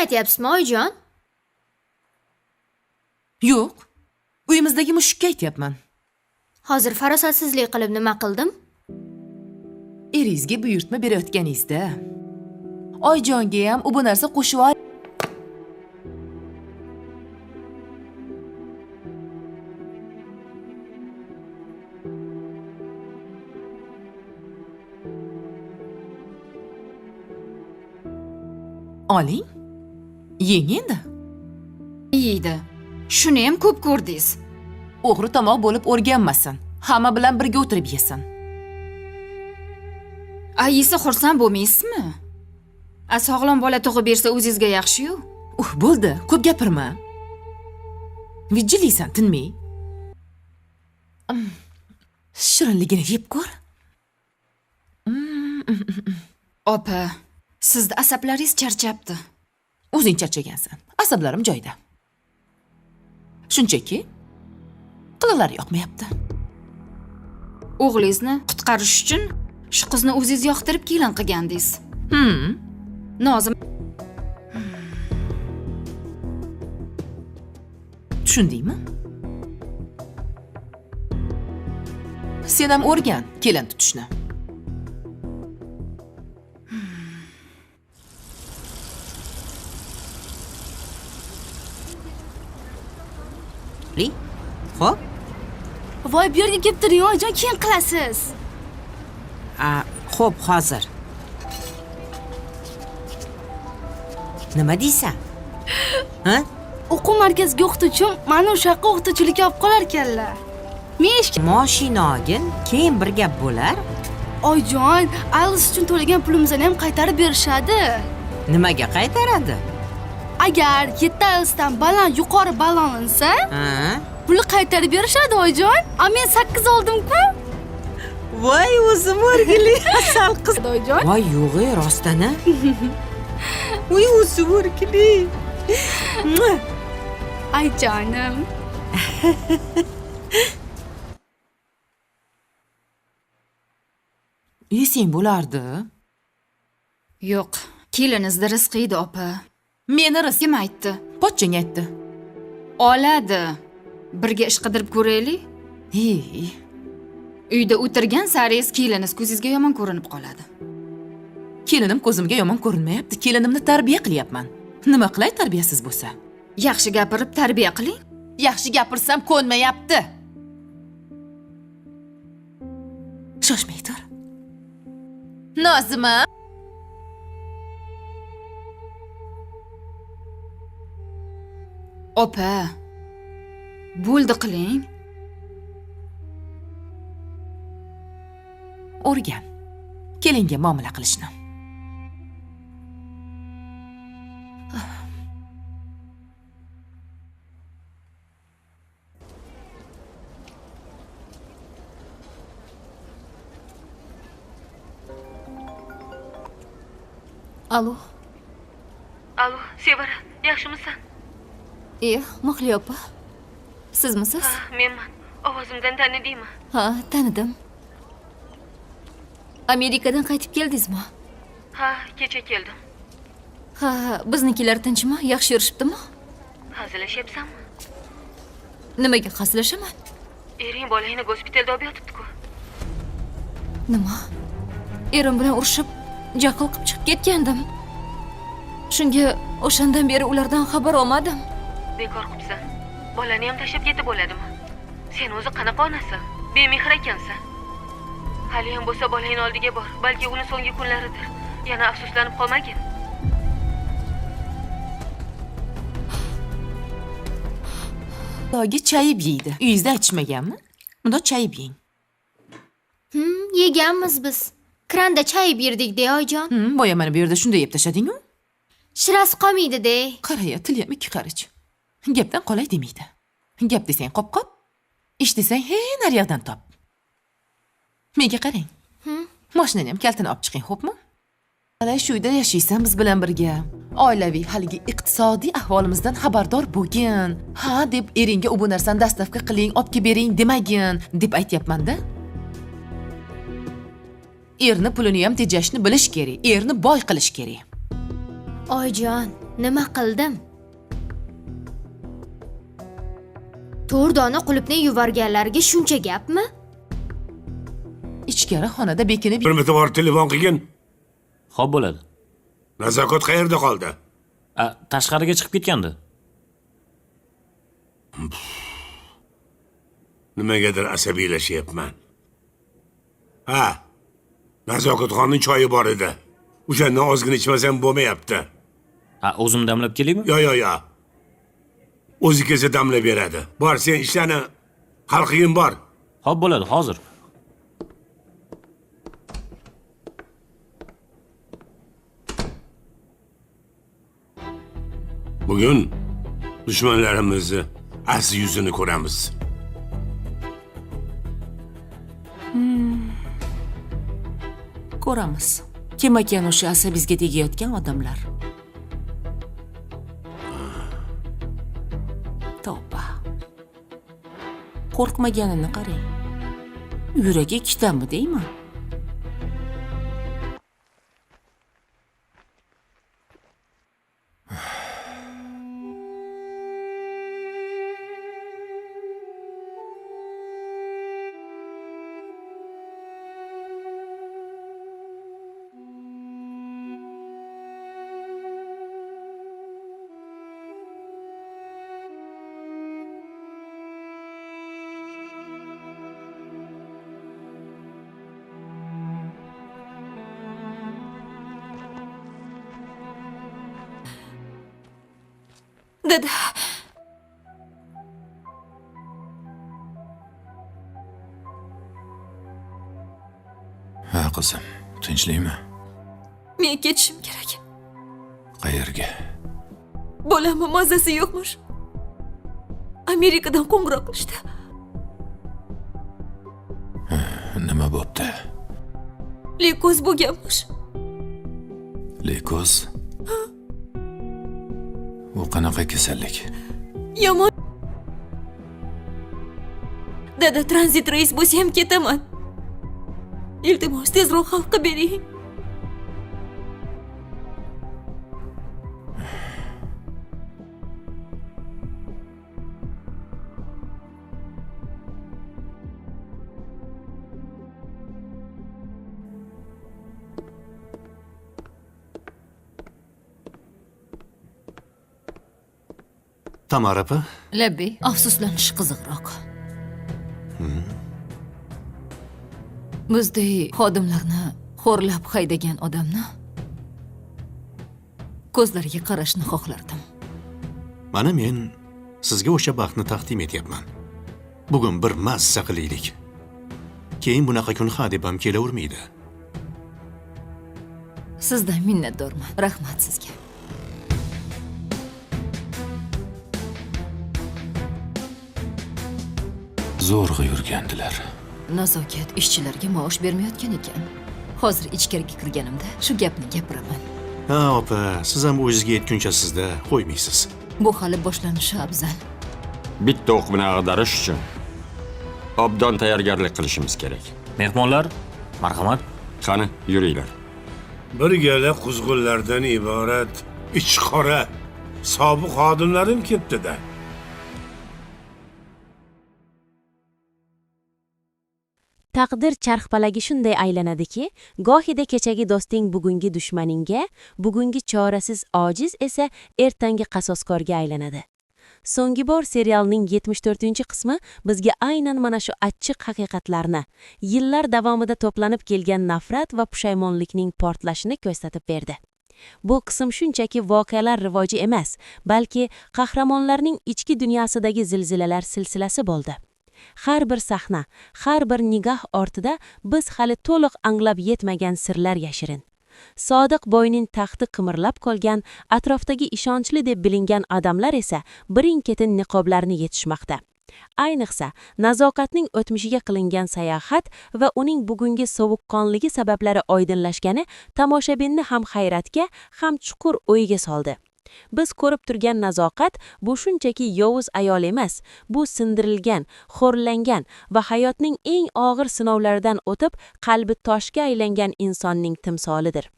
aytyapsizmi oyijon? Yo'q. Uyimizdagi mushukka aytyapman. Hozir farosatsizlik qilib nima qildim? Eringizga buyurtma berayotganingizda Oyjonga ham bu narsa qo'shib ol. Oling. Yeng endi. Yeydi. Shuni ham ko'p ko'rdingiz. O'g'ri tomoq bo'lib o'rganmasin. Hamma bilan birga o'tirib yesin. Ayisi xursand bo'lmaysizmi? Sog'lom bola tug'ib bersa o'zingizga yaxshi-yu. Bo'ldi, ko'p gapirma. Vijiliysan, tinmay. Shirinligini yeb ko'r. Opa, sizning asablaringiz charchabdi. O'zing charchagansan. Asablarim joyida. Shunchaki qiliqlari yoqmayapti. O'g'lingizni qutqarish uchun shu qizni o'zingiz yoqtirib kelin qilgandingiz. Nozim, Tushundingmi? Sen ham o'rgan kelin tutishni. Xo'p. Voy, bu yerga kelib turing, oyijon, keyin qilasiz. Xo'p, hozir. Nima deysan? Ha? O'quv markaziga o'qituvchim meni o'sha yoqqa o'qituvchilikka olib qolar ekanlar. Men ishga Mashina olgin, keyin bir gap bo'lar. oyijon, Alice uchun to'lagan pulimizni ham qaytarib berishadi. Nimaga qaytaradi? Agar 7 Alice'dan baland yuqori ballonlansa, Ha? pulni qaytarib berishadi oyijon. Men 8 oldim-ku. Voy, o'zim o'rgili asal qiz. Oyijon. Voy, yo'g'e, rostana. Voy, o'zim o'rgili. Ay jonim. Yesang bo'lardi. yo'q, keliningizni rizqi edi, opa. Meni rizqim Kim aytdi? pochchang aytdi. Oladi. Birga ish qidirib ko'raylik. Hey, Uyda o'tirgan saringiz keliniz ko'zingizga yomon ko'rinib qoladi. kelinim ko'zimga yomon ko'rinmayapti. Kelinimni tarbiya qilyapman. Nima qilay tarbiyasiz bo'lsa? Yaxshi gapirib tarbiya qiling. Yaxshi gapirsam ko'nmayapti. Shoshmay tur. Nozima. Opa. Bo'ldi qiling. O'rgan. Kelinga muomala qilishni. Alo. Alo, Sevara, yaxshimisan? Mahliyo opa. Sizmisiz? Menman. Ovozimdan tanidingmi? Ha, tanidim. Amerikadan qaytib keldingizmi? Ha, kecha keldim. Ha, biznikilar tinchmi? Yaxshi yurishibdimi? Hazillashyapsanmi? Nimaga hazillashaman? Ering bolangni gospitalda olib yotibdi-ku. Nima? Erim bilan urushib, jahl qilib chiqib ketgandim. Shunga o'shandan beri ulardan xabar olmadim. Bekor qilibsan. Bolani ham tashlab ketib bo'ladimi? Sen o'zi qanaqa onasi? Bemehr ekansan. Hali ham bo'lsa bolangni oldiga bor. Balki uni so'nggi kunlaridir. Yana afsuslanib qolmagin. Xudoga chayib yeydi. Uyingizda aytishmaganmi? Bunda chayib yeng. Yeganmiz biz. Kranda chayib yerdik-de, oyijon. Boya mana bu yerda shunday yeb tashlading-ku. Shirasi qolmaydi-de. Qaraya, tili ham ikki qarich. Gapdan qolay demaydi. Gap desang qop-qop, ish desang naryoqdan top. Menga qarang. Mashinani ham kaltini olib chiqing, xo'pmi? Ana shu uyda yashaysan biz bilan birga. Oilaviy haligi iqtisodiy ahvolimizdan xabardor bo'lgin. Ha, deb eringga bu narsani dastavka qiling, olib kelib bering demagin, deb aytyapman-da. Erni pulini ham tejashni bilish kerak, erni boy qilish kerak. Oyijon, Nima qildim? To'rdoni qulupni yuborganlarga shuncha gapmi? Ichkari xonada bekinib Bir marta borib telefon qilgin. Xo'p bo'ladi. Nazokat qayerda qoldi? Tashqariga chiqib ketgandi. Nimagadir asabiylashyapman. Ha. Nazokatxonning choyi bor edi. O'shandan ozgina ichmasam bo'lmayapti. O'zim damlab kelaymi? Yo. O'zi kelsa damlab beradi. Bor, sen ishlarni hal qilgin bor. Xo'p bo'ladi, hozir. Bugun dushmanlarimizni asli yuzini ko'ramiz. ko'ramiz. Kim ekan o'sha asabizga tegayotgan odamlar? Tavba. Qo'rqmaganini qarang. Yuragi ikkitami deyman? Dada, Ha qizim, tinchlikmi? men ketishim kerak. Qayerga? Bolamni mazasi yo'qmish. Amerikadan qo'ng'iroq qilishdi. Nima bo'pti? Leykoz bo'lganmish. Leykoz? U qanaqa kasallik? Yomon. Dada, tranzit reis bo'lsa ham ketaman. Iltimos, tezroq hal qilib bering. Tamara opa? Labbi, afsuslanish qiziqroq. Bizday xodimlarni xo'rlab haydagan odamni ko'zlariga qarashni xohlardim. Mana men sizga o'sha baxtni taqdim etyapman. Bugun bir mazza qilaylik. Keyin bunaqa kun ha deb ham kelavermaydi. Sizdan minnatdorman. Rahmat sizga. Zo'rg'a yurgandilar. Nazokat ishchilarga maosh bermayotgan ekan. Hozir ichkariga kirganimda shu gapni gapiraman. Ha, opa, siz ham o'zingizga yetguncha sizda qo'ymaysiz. Bu hali boshlanishi afzal. Bitta o'qni ag'darish uchun obdon tayyorgarlik qilishimiz kerak. Mehmonlar, marhamat. Qani, yuringlar. Bir gala quzg'unlardan iborat ichqora sobiq xodimlarim ketdi-da. Taqdir charxpalagi shunday aylanadiki, gohida kechagi do'sting bugungi dushmaningga, bugungi chorasiz ojiz esa ertangi qasoskorga aylanadi. So'nggi bor serialning 74-qismi bizga aynan mana shu achchiq haqiqatlarni, yillar davomida to'planib kelgan nafrat va pushaymonlikning portlashini ko'rsatib berdi. Bu qism shunchaki voqealar rivoji emas, balki qahramonlarning ichki dunyosidagi zilzilalar silsilasi bo'ldi. Har bir sahna, har bir nigoh ortida biz hali to'liq anglab yetmagan sirlar yashirin. Sodiq boyning taxti qimirlab qolgan, atrofdagi ishonchli deb bilingan odamlar esa birin-ketin niqoblarni yetishmoqda. Ayniqsa, nazokatning o'tmishiga qilingan sayohat va uning bugungi sovuqqonligi sabablari oydinlashgani tomoshabinni ham hayratga, ham chuqur o'yga soldi. Biz ko'rib turgan nazokat bu shunchaki yovuz ayol emas, bu sindirilgan, xo'rlangan va hayotning eng og'ir sinovlaridan o'tib qalbi toshga aylangan insonning timsolidir.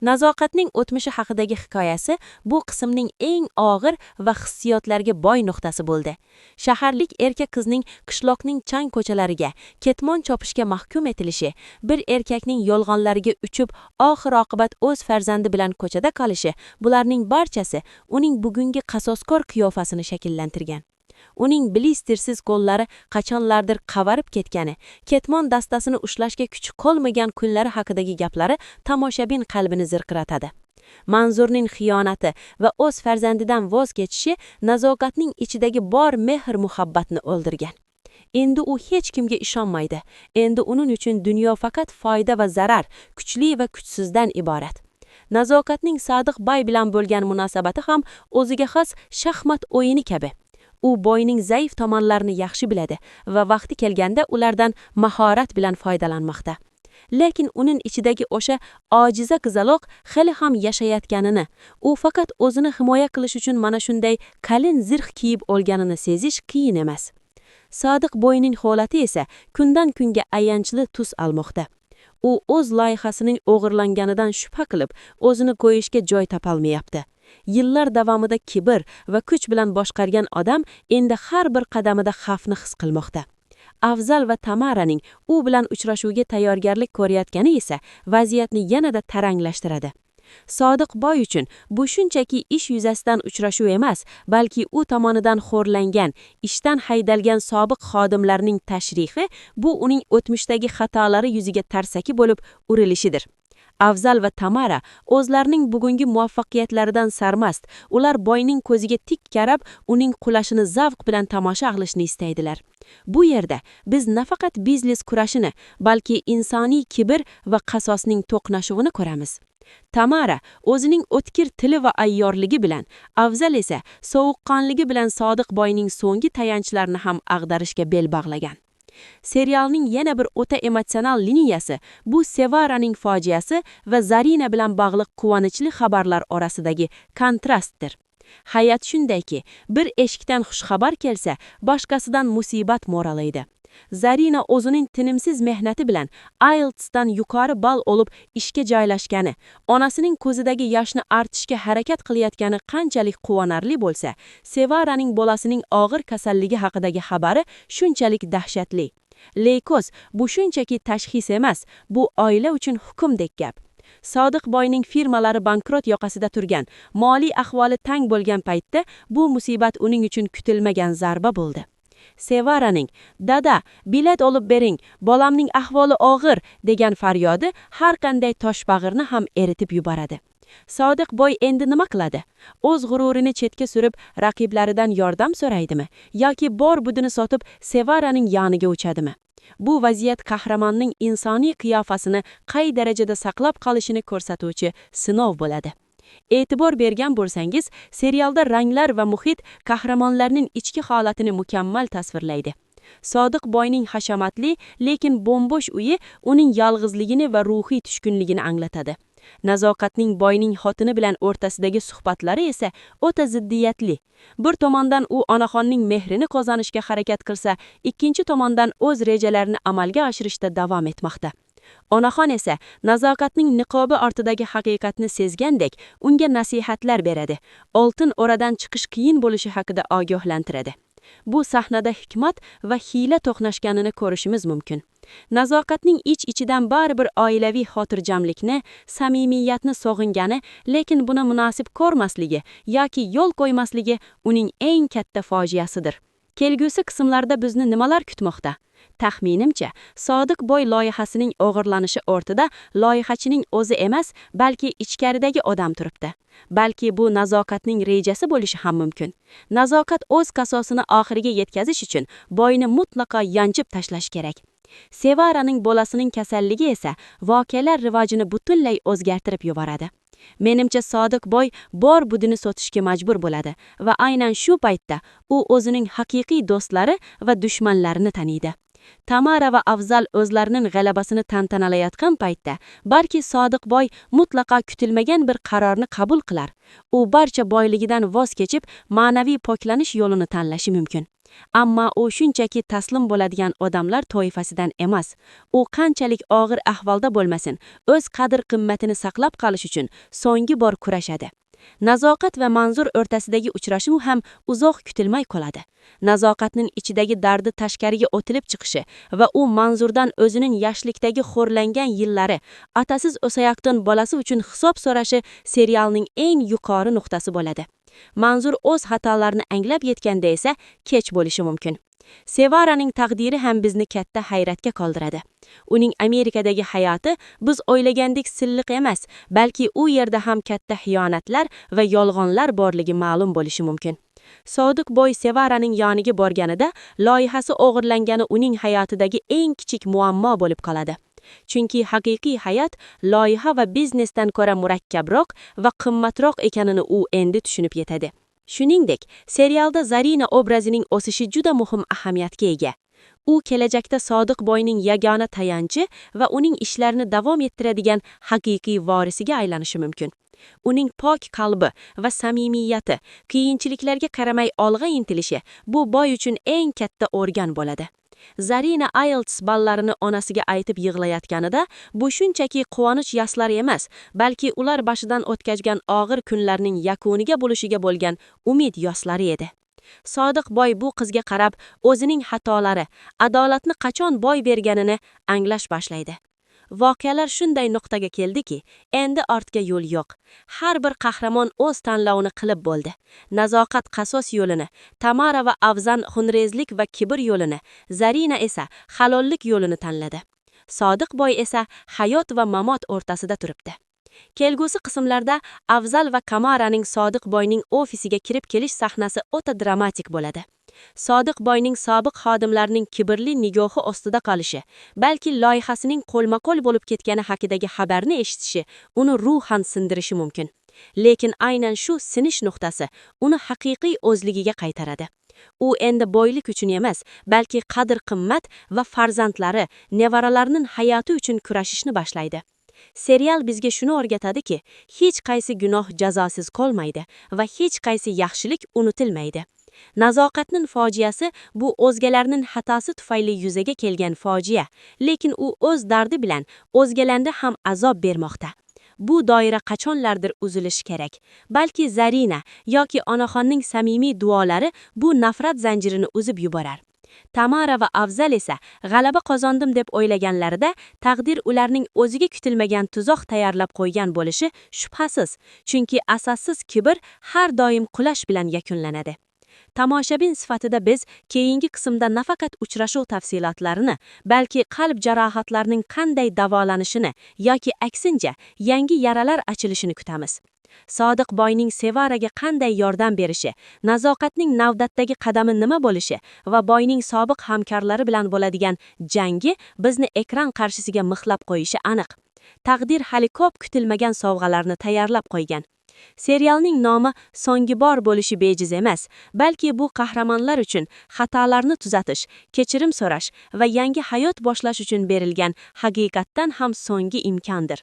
Nazoqatning o'tmishi haqidagi hikoyasi bu qismning eng og'ir va hissiyotlarga boy nuqtasi bo'ldi. Shaharlik erkak qizning qishloqning chang ko'chalariga ketmon chopishga mahkum etilishi, bir erkakning yolg'onlariga uchib, oxir-oqibat o'z farzandi bilan ko'chada qolishi, bularning barchasi uning bugungi qasoskor qiyofasini shakllantirgan. Uning bilistirsiz qo'llari qachonlardir qavarib ketgani, ketmon dastasini ushlashga kuchi qolmagan kunlari haqidagi gaplari tomoshabin qalbini zirqiratadi. Manzurning xiyonati va o'z farzandidan voz kechishi Nazoqatning ichidagi bor mehr-muhabbatni o'ldirgan. Endi u hech kimga ishonmaydi. Endi uning uchun dunyo faqat foyda va zarar, kuchli va kuchsizdan iborat. Nazoqatning Sodiq Boy bilan bo'lgan munosabati ham o'ziga xos shaxmat o'yini kabi. U boyning zaif tomonlarini yaxshi biladi va vaqti kelganda ulardan mahorat bilan foydalanmoqda. Lekin uning ichidagi o'sha ojiza qizaloq hali ham yashayotganini, u faqat o'zini himoya qilish uchun mana shunday qalin zirh kiyib olganini sezish qiyin emas. Sodiq Boyning holati esa kundan kunga ayanchli tus olmoqda. U o'z loyihasining o'g'irlanganidan shubha qilib, o'zini qo'yishga joy topolmayapti. Yillar davomida kibr va kuch bilan boshqargan odam endi har bir qadamida xavfni his qilmoqda. Afzal va Tamaraning u bilan uchrashuvga tayyorgarlik ko'rayotgani esa vaziyatni yanada taranglashtiradi. Sodiq Boy uchun bu shunchaki ish yuzasidan uchrashuv emas, balki u tomonidan xo'rlangan, ishdan haydalgan sobiq xodimlarning tashrihi, bu uning o'tmishdagi xatolari yuziga tarsaki bo'lib urilishidir. Afzal va Tamara o'zlarining bugungi muvaffaqiyatlaridan sarmast, ular boyning ko'ziga tik qarab, uning qulashini zavq bilan tomosha qilishni istaydilar. Bu yerda biz nafaqat biznes kurashini, balki insoniy kibr va qasosning to'qnashuvini ko'ramiz. Tamara o'zining o'tkir tili va ayyorligi bilan, Afzal esa sovuqqonligi bilan Sodiq Boyning so'nggi tayanchlarini ham ag'darishga bel bog'lagan. Serialning yana bir o'ta emotsional liniyasi bu Sevaraning fojiasi va Zarina bilan bog'liq quvonchli xabarlar orasidagi kontrastdir. Hayot shundayki, bir eshikdan xushxabar kelsa, boshqasidan musibat mo'ralaydi. Zarina o'zining tinimsiz mehnati bilan IELTS'dan yuqori ball olib ishga joylashgani, onasining ko'zidagi yoshni artishga harakat qilayotgani qanchalik quvonarli bo'lsa, Sevaraning bolasining og'ir kasalligi haqidagi xabari shunchalik dahshatli. Leykoz bu shunchaki tashxis emas, bu oila uchun hukmdek gap. Sodiq Boyning firmalari bankrot yoqasida turgan, moliy ahvoli tang bo'lgan paytda bu musibat uning uchun kutilmagan zarba bo'ldi. Sevaraning "Dada, bilet olib bering, bolamning ahvoli og'ir" degan faryodi har qanday toshbag'irni ham eritib yuboradi. Sodiq Boy endi nima qiladi? O'z g'ururini chetga surib, raqiblaridan yordam so'raydimi yoki bor budini sotib Sevaraning yoniga uchadimi? Bu vaziyat qahramonning insoniy qiyofasini qay darajada saqlab qolishini ko'rsatuvchi sinov bo'ladi. E'tibor bergan bo'lsangiz, serialda ranglar va muhit qahramonlarning ichki holatini mukammal tasvirlaydi. Sodiq Boyning hashamatli, lekin bo'mbo'sh uyi uning yolg'izligini va ruhiy tushkunligini anglatadi. Nazoqatning Boyning xotini bilan o'rtasidagi suhbatlari esa o'ta ziddiyatli. Bir tomondan u onaxonning mehrini qozonishga harakat qilsa, ikkinchi tomondan o'z rejalarini amalga oshirishda davom etmoqda. Onaxon esa Nazoqatning niqobi ortidagi haqiqatni sezgandek, unga nasihatlar beradi. Oltin o'radan chiqish qiyin bo'lishi haqida ogohlantiradi. Bu sahnada hikmat va hiyla to'qnashganini ko'rishimiz mumkin. Nazoqatning ich-ichidan baribir oilaviy xotirjamlikni, samimiyatni sog'ingani, lekin buni munosib ko'rmasligi yoki yo'l qo'ymasligi uning eng katta fojiasidir. Kelgusi qismlarda bizni nimalar kutmoqda? Taxminimcha, Sodiq Boy loyihasining o'g'irlanishi ortida loyihachining o'zi emas, balki ichkaridagi odam turibdi. Balki bu Nazoqatning rejasi bo'lishi ham mumkin. Nazoqat o'z qasosini oxiriga yetkazish uchun Boyni mutlaqo yanchib tashlash kerak. Sevaraning bolasining kasalligi esa voqealar rivojini butunlay o'zgartirib yuboradi. Menimcha Sodiq Boy bor budini sotishga majbur bo'ladi va aynan shu paytda u o'zining haqiqiy do'stlari va dushmanlarini taniydi. Tamara va Afzal o'zlarining g'alabasini tantanalayotgan paytda, balki Sodiq Boy mutlaqo kutilmagan bir qarorni qabul qilar. U barcha boyligidan voz kechib, ma'naviy poklanish yo'lini tanlashi mumkin. Ammo u shunchaki taslim bo'ladigan odamlar toifasidan emas. U qanchalik og'ir ahvolda bo'lmasin, o'z qadr-qimmatini saqlab qolish uchun so'nggi bor kurashadi. Nazokat va Manzur o'rtasidagi uchrashuv ham uzoq kutilmay qoladi. Nazoqatning ichidagi dardi tashqariga o'tilib chiqishi va u Manzurdan o'zining yoshlikdagi xo'rlangan yillari, atasiz o'sayotgan bolasi uchun hisob so'rashi serialning eng yuqori nuqtasi bo'ladi. Manzur o'z xatolarini anglab yetganda esa kech bo'lishi mumkin. Sevaraning taqdiri ham bizni katta hayratga qoldiradi. Uning Amerikadagi hayoti biz o'ylagandek silliq emas, balki u yerda ham katta xiyonatlar va yolg'onlar borligi ma'lum bo'lishi mumkin. Sodiq boy Sevaraning yoniga borganida loyihasi o'g'irlangani uning hayotidagi eng kichik muammo bo'lib qoladi. Chunki haqiqiy hayot loyiha va biznesdan ko'ra murakkabroq va qimmatroq ekanini u endi tushunib yetadi. Shuningdek, serialda Zarina obrazining o'sishi juda muhim ahamiyatga ega. U kelajakda Sodiq boyning yagona tayanchi va uning ishlarini davom ettiradigan haqiqiy vorisiga aylanishi mumkin. Uning pok qalbi va samimiyati, qiyinchiliklarga qaramay olg'a intilishi bu boy uchun eng katta o'rgan bo'ladi. Zarina IELTS ballarini onasiga aytib yig'layotganida bu shunchaki quvonch yaslari emas, balki ular boshidan o'tkazgan og'ir kunlarning yakuniga bo'lishiga bo'lgan umid yoslari edi. Sodiq boy bu qizga qarab o'zining xatolari, adolatni qachon boy berganini anglash boshlaydi. Voqealar shunday nuqtaga keldiki, endi ortga yo'l yo'q. Har bir qahramon o'z tanlovini qilib bo'ldi. Nazoqat qasos yo'lini, Tamara va Avzan xunrezlik va kibr yo'lini, Zarina esa halollik yo'lini tanladi. Sodiq boy esa hayot va mamot o'rtasida turibdi. Kelgusi qismlarda Avzal va Kamaraning Sodiq boyning ofisiga kirib kelish sahnasi o'ta dramatik bo'ladi. Sodiq boyning sobiq xodimlarning kibrli nigohi ostida qolishi, balki loyihasining qo'lma-qo'l bo'lib ketgani haqidagi xabarni eshitishi uni ruhan sindirishi mumkin. Lekin aynan shu sinish nuqtasi uni haqiqiy o'zligiga qaytaradi. U endi boylik uchun emas, balki qadr-qimmat va farzandlari, nevaralarining hayoti uchun kurashishni boshlaydi. Serial bizga shuni o'rgatadiki, hech qaysi gunoh jazosiz qolmaydi va hech qaysi yaxshilik unutilmaydi. Nazoqatning fojiasi bu o'zgalarning xatosi tufayli yuzaga kelgan fojia, lekin u o'z dardi bilan o'zgalarga ham azob bermoqda. Bu doira qachonlardir uzilishi kerak. Balki Zarina yoki onaxonning samimiy duolari bu nafrat zanjirini uzib yuborar. Tamara va Avzal esa g'alaba qozondim deb o'ylaganlarida taqdir ularning o'ziga kutilmagan tuzoq tayyorlab qo'ygan bo'lishi shubhasiz, chunki asossiz kibr har doim qulash bilan yakunlanadi. Tomoshabin sifatida biz keyingi qismda nafaqat uchrashuv tafsilotlarini, balki qalb jarohatlarining qanday davolanishini yoki aksincha yangi yaralar ochilishini kutamiz. Sodiq boyning Sevaraga qanday yordam berishi, Nazoqatning navbatdagi qadami nima bo'lishi va boyning sobiq hamkorlari bilan bo'ladigan jangi bizni ekran qarshisiga mixlab qo'yishi aniq. Taqdir hali ko'p kutilmagan sovg'alarni tayyorlab qo'ygan. Serialning nomi so'nggi bor bo'lishi bejiz emas, balki bu qahramonlar uchun xatolarni tuzatish, kechirim so'rash va yangi hayot boshlash uchun berilgan haqiqatdan ham so'nggi imkondir.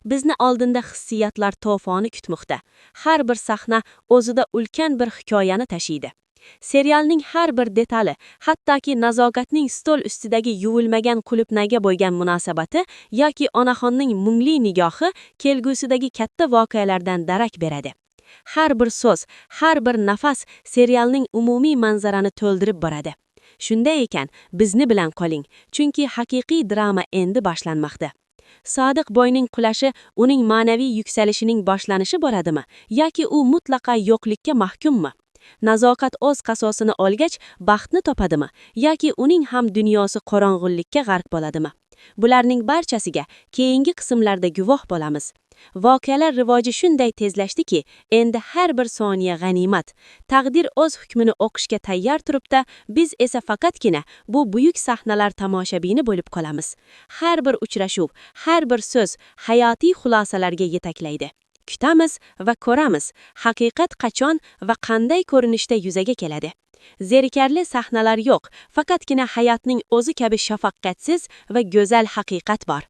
Bizni oldinda hissiyotlar to'foni kutmoqda. Har bir sahna o'zida ulkan bir hikoyani tashiydi. Serialning har bir detali, hattoki Nazoqatning stol ustidagi yuvilmagan qulupnaga bo'lgan munosabati yoki onaxonning mungli nigohi kelgusidagi katta voqealardan darak beradi. Har bir so'z, har bir nafas serialning umumiy manzarani to'ldirib boradi. Shunday ekan, bizni bilan qoling, chunki haqiqiy drama endi boshlanmoqda. Sodiq boyning qulashi uning ma'naviy yuksalishining boshlanishi bo'ladimi yoki u mutlaqo yo'qlikka mahkummi? Nazoqat o'z qasosini olgach baxtni topadimi yoki uning ham dunyosi qorong'ulikka g'arq bo'ladimi? Bularning barchasiga keyingi qismlarda guvoh bo'lamiz. Voqealar rivoji shunday tezlashdiki, endi har bir soniya g'animat. Taqdir o'z hukmini o'qishga tayyor turibdi, biz esa faqatgina bu buyuk sahnalar tomoshabini bo'lib qolamiz. Har bir uchrashuv, har bir so'z hayotiy xulosalarga yetaklaydi. Kutamiz va ko'ramiz, haqiqat qachon va qanday ko'rinishda yuzaga keladi. Zerikarli sahnalar yo'q, faqatgina hayotning o'zi kabi shafaqatsiz va go'zal haqiqat bor.